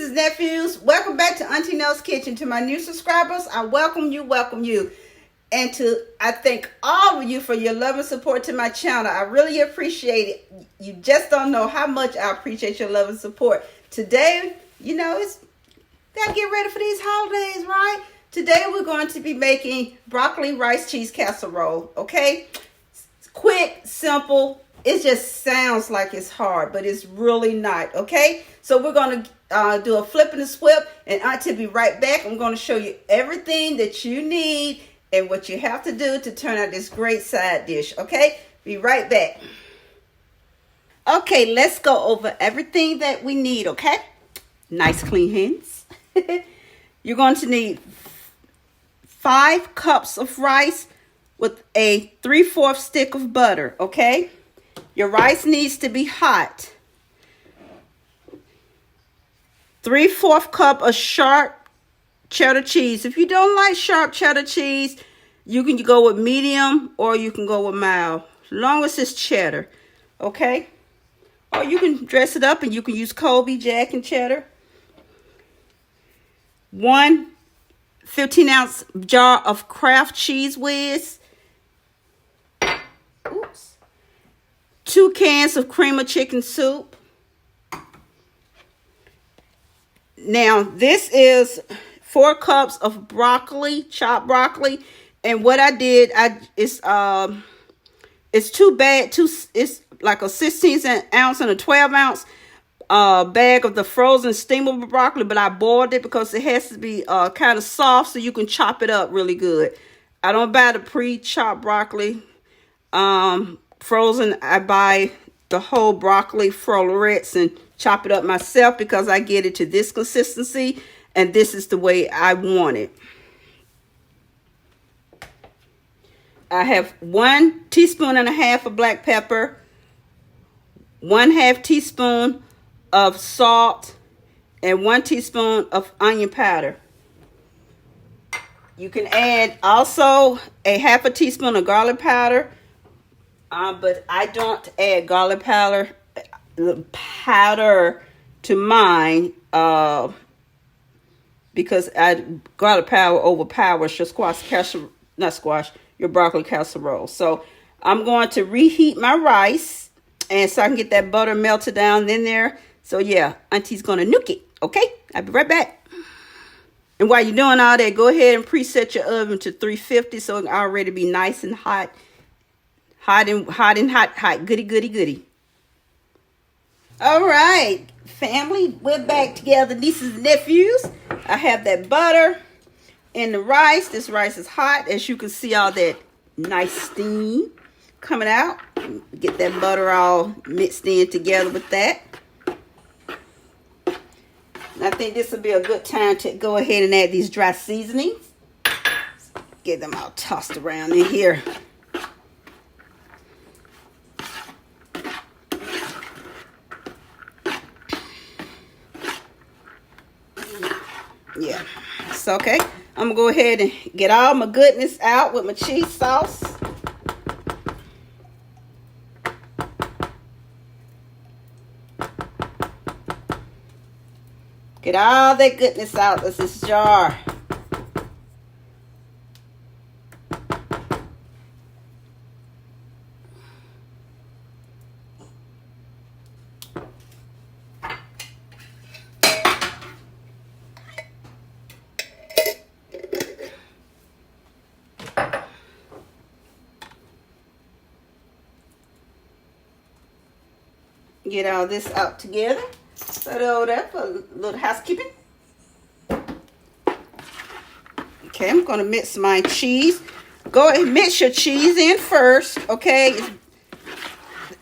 nieces, nephews. Welcome back to Auntie Nell's Kitchen. To my new subscribers, I welcome you. And I thank all of you for your love and support to my channel. I really appreciate it. You just don't know how much I appreciate your love and support. Today, it's gotta get ready for these holidays, right? Today we're going to be making broccoli rice cheese casserole, okay? It's quick, simple. It just sounds like it's hard, but it's really not, okay? So we're going to do a flip and a swip, and Auntie will be right back. I'm going to show you everything that you need and what you have to do to turn out this great side dish, okay? Be right back. Okay, let's go over everything that we need, okay? Nice clean hands. You're going to need 5 cups of rice with a 3/4 stick of butter, okay? Your rice needs to be hot. 3/4 cup of sharp cheddar cheese. If you don't like sharp cheddar cheese, you can go with medium or you can go with mild, as long as it's cheddar, okay? Or you can dress it up and you can use Colby, Jack, and cheddar. 1 15-ounce jar of Kraft Cheese Whiz. 2 cans of cream of chicken soup. Now, this is 4 cups of broccoli, chopped broccoli. And what I did, it's it's like a 16-ounce and a 12-ounce bag of the frozen steamable broccoli, but I boiled it because it has to be kind of soft so you can chop it up really good. I don't buy the pre-chopped broccoli frozen. I buy the whole broccoli florets and chop it up myself because I get it to this consistency, and this is the way I want it. I have 1.5 teaspoons of black pepper, 1/2 teaspoon of salt, and 1 teaspoon of onion powder. You can add also a 1/2 teaspoon of garlic powder, but I don't add garlic powder to mine because garlic powder overpowers your broccoli casserole. So I'm going to reheat my rice, and so I can get that butter melted down in there. So yeah, Auntie's gonna nuke it. Okay, I'll be right back. And while you're doing all that, go ahead and preset your oven to 350 so it can already be nice and hot. Hot, goody. All right, family, we're back together, nieces and nephews. I have that butter in the rice. This rice is hot. As you can see, all that nice steam coming out. Get that butter all mixed in together with that. And I think this will be a good time to go ahead and add these dry seasonings. Get them all tossed around in here. Yeah, it's okay. I'm gonna go ahead and get all my goodness out with my cheese sauce. Get all that goodness out of this jar. Get all this out together. Put it over there for a little housekeeping. Okay, I'm going to mix my cheese. Go ahead and mix your cheese in first, okay?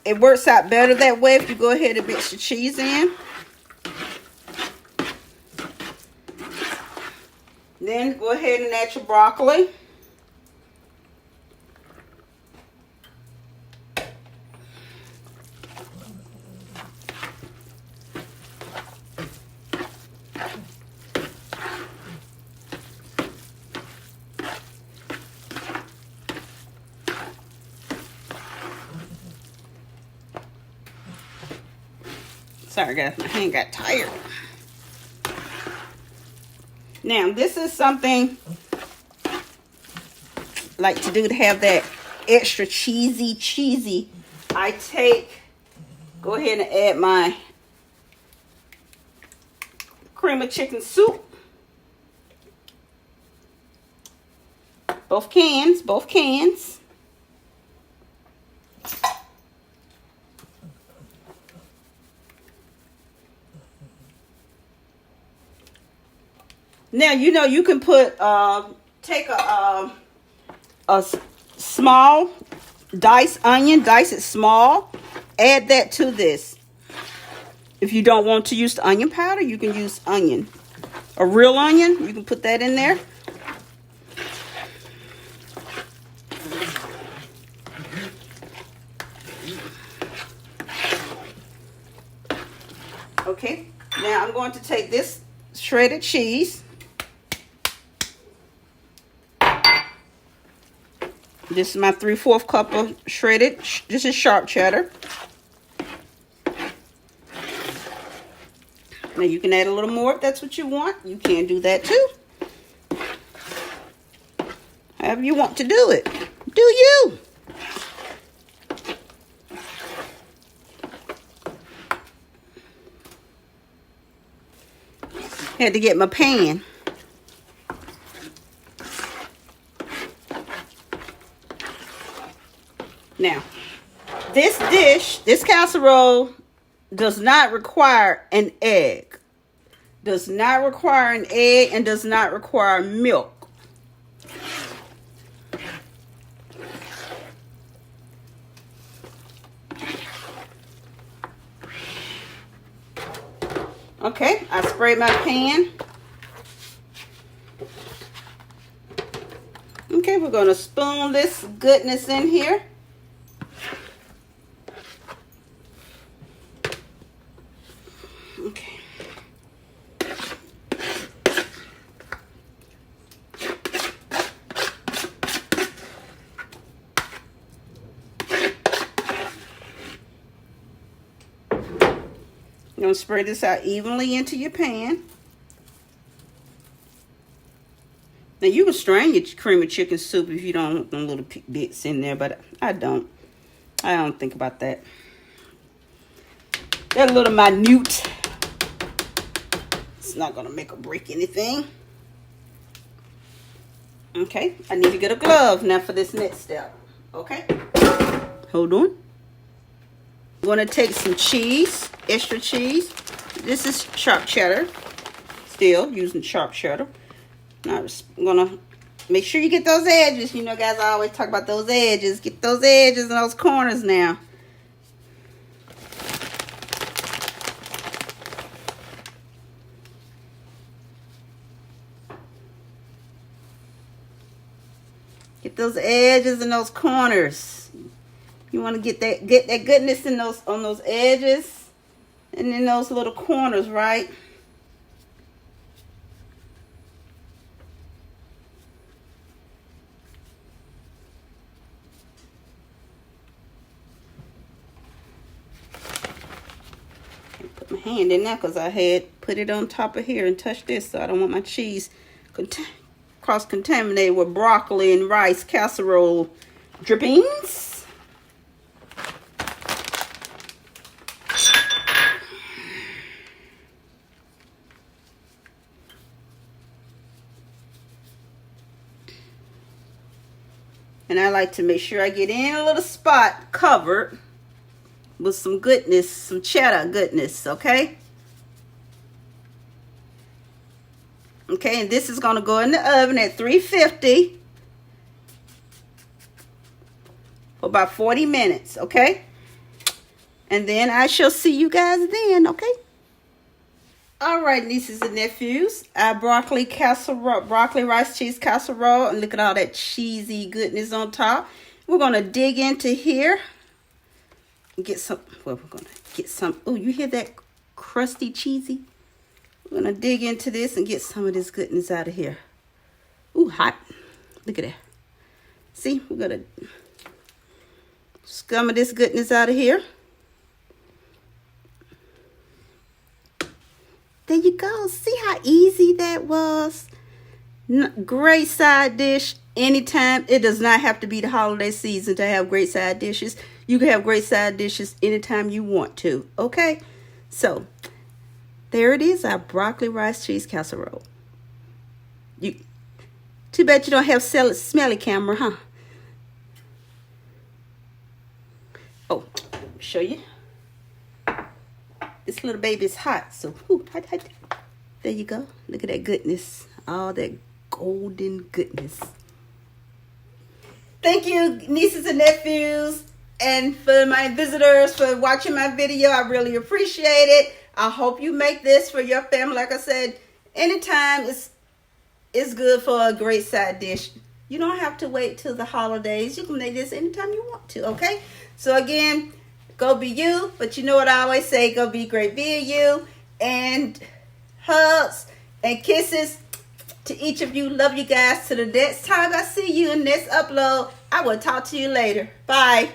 It works out better that way if you go ahead and mix your cheese in. Then go ahead and add your broccoli. Sorry guys, my hand got tired. Now, this is something I like to do to have that extra cheesy. Go ahead and add my cream of chicken soup. Both cans. Now, you know, you can put, take a small diced onion, dice it small, add that to this. If you don't want to use the onion powder, you can use onion. A real onion, you can put that in there. Okay, now I'm going to take this shredded cheese. This is my 3/4 cup of shredded. This is sharp cheddar. Now you can add a little more if that's what you want. You can do that too. However you want to do it. Do you? Had to get my pan. Now, this casserole does not require an egg. Does not require an egg and does not require milk. Okay, I sprayed my pan. Okay, we're going to spoon this goodness in here. Okay. You're going to spread this out evenly into your pan. Now, you can strain your cream of chicken soup if you don't want them little bits in there, but I don't. I don't think about that. They're a little minute. It's not going to make or break anything. Okay, I need to get a glove now for this next step. Okay, hold on. I'm going to take some cheese, extra cheese. This is sharp cheddar. Still using sharp cheddar. Now I'm going to make sure you get those edges. You know, guys, I always talk about those edges. Get those edges and those corners now. Get those edges and those corners. You want to get that goodness in on those edges and in those little corners, right? Put my hand in there because I had put it on top of here and touched this, so I don't want my cheese cross-contaminated with broccoli and rice casserole drippings. And I like to make sure I get in a little spot covered with some goodness, some cheddar goodness, okay? Okay, and this is going to go in the oven at 350 for about 40 minutes, okay? And then I shall see you guys then, okay? All right, nieces and nephews, our broccoli rice cheese casserole, and look at all that cheesy goodness on top. We're going to dig into here and get some, well, we're going to get some, oh, you hear that crusty cheesy? We're going to dig into this and get some of this goodness out of here. Ooh, hot. Look at that. See, we're going to scum of this goodness out of here. There you go. See how easy that was? Great side dish anytime. It does not have to be the holiday season to have great side dishes. You can have great side dishes anytime you want to. Okay? So, there it is, our broccoli rice cheese casserole. Too bad you don't have smelly camera, huh? Oh, let me show you. This little baby is hot, so hot. There you go. Look at that goodness. All that golden goodness. Thank you, nieces and nephews, and for my visitors for watching my video. I really appreciate it. I hope you make this for your family. Like I said, anytime it's good for a great side dish. You don't have to wait till the holidays. You can make this anytime you want to, okay? So again, go be you. But you know what I always say, go be great being you. And hugs and kisses to each of you. Love you guys. Till the next time I see you in this upload, I will talk to you later. Bye.